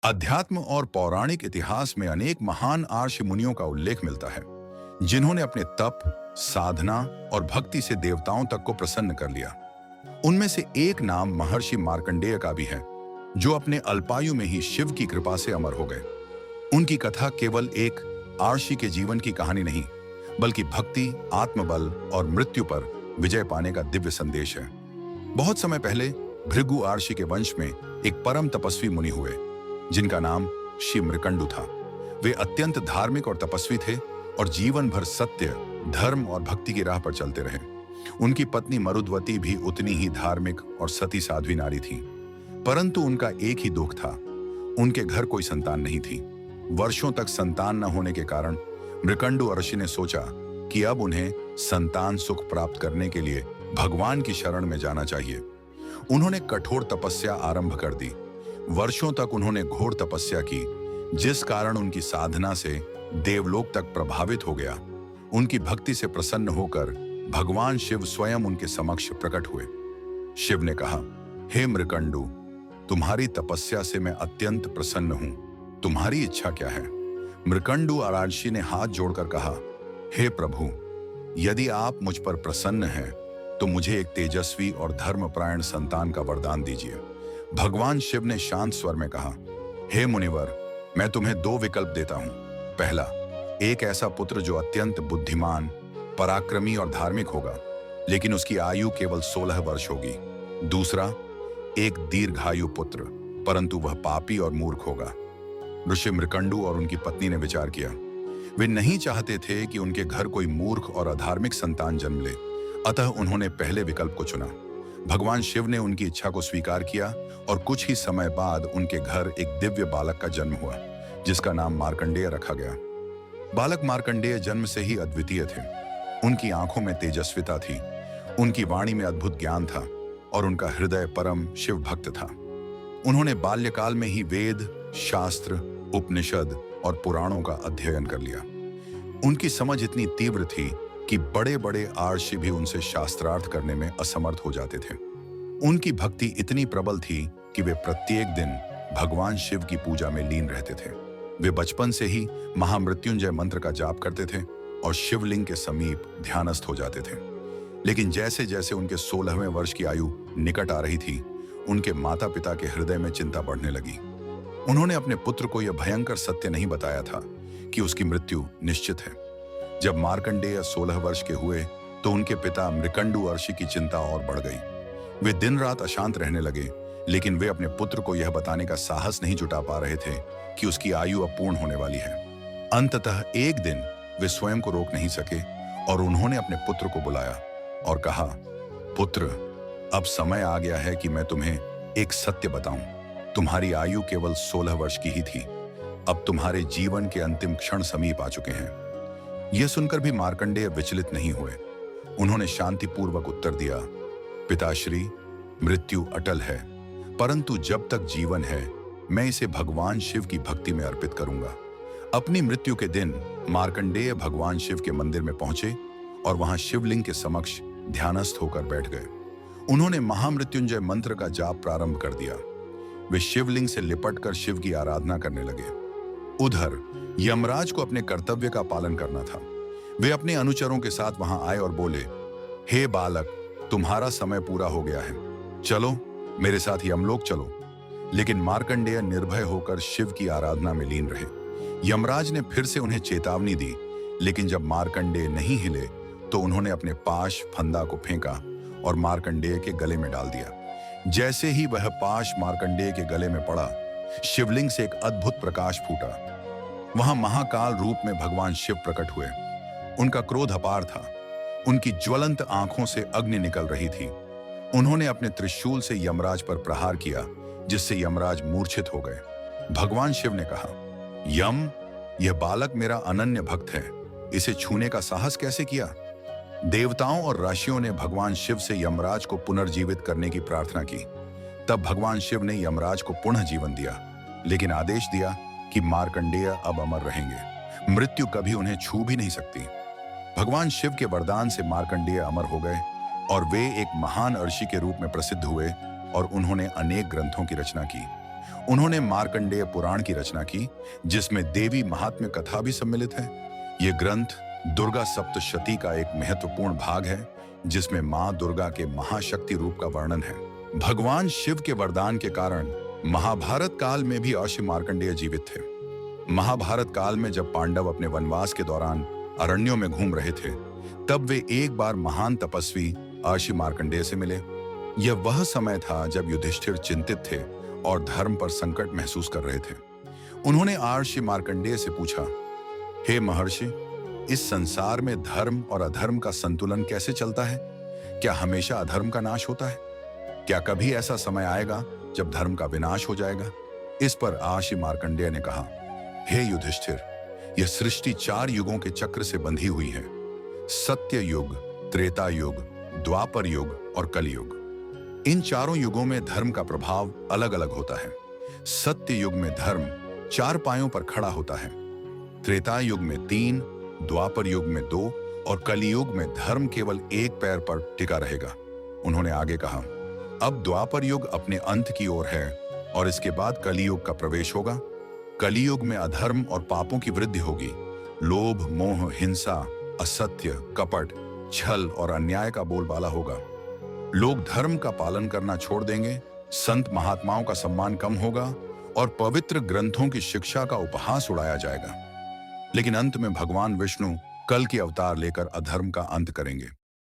अध्यात्म और पौराणिक इतिहास में अनेक महान आर्ष मुनियों का उल्लेख मिलता है जिन्होंने अपने तप, साधना और भक्ति से देवताओं तक को प्रसन्न कर लिया। उनमें से एक नाम महर्षि मार्कंडेय का भी है, जो अपने अल्पायु में ही शिव की कृपा से अमर हो गए। उनकी कथा केवल एक आर्षि के जीवन की कहानी नहीं, बल्कि भक्ति, आत्मबल और मृत्यु पर विजय पाने का दिव्य संदेश है। बहुत समय पहले भृगु आर्षि के वंश में एक परम तपस्वी मुनि हुए, जिनका नाम श्री मृकंडु था। वे अत्यंत धार्मिक और तपस्वी थे और जीवन भर सत्य, धर्म और भक्ति की राह पर चलते रहे। उनकी पत्नी मरुद्वती भी उतनी ही धार्मिक और सती साध्वी नारी थी, परंतु उनका एक ही दुख था, उनके घर कोई संतान नहीं थी। वर्षों तक संतान न होने के कारण मृकंडु ऋषि ने सोचा कि अब उन्हें संतान सुख प्राप्त करने के लिए भगवान की शरण में जाना चाहिए। उन्होंने कठोर तपस्या आरंभ कर दी। वर्षों तक उन्होंने घोर तपस्या की, जिस कारण उनकी साधना से देवलोक तक प्रभावित हो गया। उनकी भक्ति से प्रसन्न होकर भगवान शिव स्वयं उनके समक्ष प्रकट हुए। शिव ने कहा, हे मृकंडु, तुम्हारी तपस्या से मैं अत्यंत प्रसन्न हूं। तुम्हारी इच्छा क्या है? मृकंडु आरार्षि ने हाथ जोड़कर कहा, हे प्रभु, यदि आप मुझ पर प्रसन्न हैं तो मुझे एक तेजस्वी और धर्मपरायण संतान का वरदान दीजिए। भगवान शिव ने शांत स्वर में कहा, हे मुनिवर, मैं तुम्हें दो विकल्प देता हूं। पहला, एक ऐसा पुत्र जो अत्यंत बुद्धिमान, पराक्रमी और धार्मिक होगा, लेकिन उसकी आयु केवल 16 वर्ष होगी। दूसरा, एक दीर्घायु पुत्र, परंतु वह पापी और मूर्ख होगा। ऋषि मृकंडु और उनकी पत्नी ने विचार किया। वे नहीं चाहते थे कि उनके घर कोई मूर्ख और अधार्मिक संतान जन्म ले, अतः उन्होंने पहले विकल्प को चुना। भगवान शिव ने उनकी इच्छा को स्वीकार किया और कुछ ही समय बाद उनके घर एक दिव्य बालक का जन्म हुआ, जिसका नाम मार्कंडेय रखा गया। बालक मार्कंडेय जन्म से ही अद्वितीय थे। उनकी आंखों में तेजस्विता थी, उनकी वाणी में अद्भुत ज्ञान था और उनका हृदय परम शिव भक्त था। उन्होंने बाल्यकाल में ही वेद, शास्त्र, उपनिषद और पुराणों का अध्ययन कर लिया। उनकी समझ इतनी तीव्र थी कि बड़े बड़े आर्षि भी उनसे शास्त्रार्थ करने में असमर्थ हो जाते थे। उनकी भक्ति इतनी प्रबल थी कि वे प्रत्येक दिन भगवान शिव की पूजा में लीन रहते थे। वे बचपन से ही महामृत्युंजय मंत्र का जाप करते थे और शिवलिंग के समीप ध्यानस्थ हो जाते थे। लेकिन जैसे जैसे उनके 16वें वर्ष की आयु निकट आ रही थी, उनके माता पिता के हृदय में चिंता बढ़ने लगी। उन्होंने अपने पुत्र को यह भयंकर सत्य नहीं बताया था कि उसकी मृत्यु निश्चित है। जब मार्कंडेय 16 वर्ष के हुए तो उनके पिता मृकंडु ऋषि की चिंता और बढ़ गई। वे दिन रात अशांत रहने लगे, लेकिन वे अपने पुत्र को यह बताने का साहस नहीं जुटा पा रहे थे कि उसकी आयु अब पूर्ण होने वाली है। अंततः एक दिन वे स्वयं को रोक नहीं सके और उन्होंने अपने पुत्र को बुलाया और कहा, पुत्र, अब समय आ गया है कि मैं तुम्हें एक सत्य बताऊं। तुम्हारी आयु केवल 16 वर्ष की ही थी, अब तुम्हारे जीवन के अंतिम क्षण समीप आ चुके हैं। यह सुनकर भी मार्कंडेय विचलित नहीं हुए। उन्होंने शांतिपूर्वक उत्तर दिया, पिताश्री, मृत्यु अटल है, परंतु जब तक जीवन है मैं इसे भगवान शिव की भक्ति में अर्पित करूंगा। अपनी मृत्यु के दिन मार्कंडेय भगवान शिव के मंदिर में पहुंचे और वहां शिवलिंग के समक्ष ध्यानस्थ होकर बैठ गए। उन्होंने महामृत्युंजय मंत्र का जाप प्रारंभ कर दिया। वे शिवलिंग से लिपटकर शिव की आराधना करने लगे। उधर यमराज को अपने कर्तव्य का पालन करना था। वे अपने अनुचरों के साथ वहां आए और बोले, हे बालक, तुम्हारा समय पूरा हो गया है, चलो मेरे साथ यमलोक चलो। लेकिन मार्कंडेय निर्भय होकर शिव की आराधना में लीन रहे। यमराज ने फिर से उन्हें चेतावनी दी, लेकिन जब मार्कंडेय नहीं हिले तो उन्होंने अपने पाश फंदा को फेंका और मार्कंडेय के गले में डाल दिया। जैसे ही वह पाश मार्कंडेय के गले में पड़ा, शिवलिंग से एक अद्भुत प्रकाश फूटा। वहां महाकाल रूप में भगवान शिव प्रकट हुए। उनका क्रोध अपार था, उनकी ज्वलंत आंखों से अग्नि निकल रही थी। उन्होंने अपने त्रिशूल से यमराज पर प्रहार किया, जिससे यमराज मूर्छित हो गए। भगवान शिव ने कहा, यम, यह बालक मेरा अनन्य भक्त है, इसे छूने का साहस कैसे किया? देवताओं और ऋषियों ने भगवान शिव से यमराज को पुनर्जीवित करने की प्रार्थना की। तब भगवान शिव ने यमराज को पुनः जीवन दिया, लेकिन आदेश दिया कि मार्कंडेय अब अमर रहेंगे, मृत्यु कभी उन्हें छू भी नहीं सकती। भगवान शिव के वरदान से मार्कंडेय अमर हो गए और वे एक महान ऋषि के रूप में प्रसिद्ध हुए और उन्होंने अनेक ग्रंथों की रचना की। उन्होंने मार्कंडेय पुराण की रचना की, जिसमें देवी महात्म्य कथा भी सम्मिलित है। ये ग्रंथ दुर्गा सप्तशती का एक महत्वपूर्ण भाग है, जिसमें मां दुर्गा के महाशक्ति रूप का वर्णन है। भगवान शिव के वरदान के कारण महाभारत काल में भी अर्षि मार्कंडेय जीवित थे। महाभारत काल में जब पांडव अपने वनवास के दौरान अरण्यों में घूम रहे थे, तब वे एक बार महान तपस्वी अर्षि मार्कंडेय से मिले। यह वह समय था जब युधिष्ठिर चिंतित थे और धर्म पर संकट महसूस कर रहे थे। उन्होंने अर्षि मार्कंडेय से पूछा, हे महर्षि, इस संसार में धर्म और अधर्म का संतुलन कैसे चलता है? क्या हमेशा अधर्म का नाश होता है? क्या कभी ऐसा समय आएगा जब धर्म का विनाश हो जाएगा? इस पर अर्षि मार्कंडेय ने कहा, हे युधिष्ठिर, यह सृष्टि 4 युगों के चक्र से बंधी हुई है। सत्य युग, त्रेता युग, द्वापर युग और कलयुग। इन चारों युगों में धर्म का प्रभाव अलग अलग होता है। सत्य युग में धर्म 4 पायों पर खड़ा होता है, त्रेता युग में 3, द्वापर युग में 2 और कलियुग में धर्म केवल 1 पैर पर टिका रहेगा। उन्होंने आगे कहा, अब द्वापर युग अपने अंत की ओर है और इसके बाद कलियुग का प्रवेश होगा। कलियुग में अधर्म और पापों की वृद्धि होगी। लोभ, मोह, हिंसा, असत्य, कपट, छल और अन्याय का बोलबाला होगा। लोग धर्म का पालन करना छोड़ देंगे, संत महात्माओं का सम्मान कम होगा और पवित्र ग्रंथों की शिक्षा का उपहास उड़ाया जाएगा। लेकिन अंत में भगवान विष्णु कल की अवतार लेकर अधर्म का अंत करेंगे।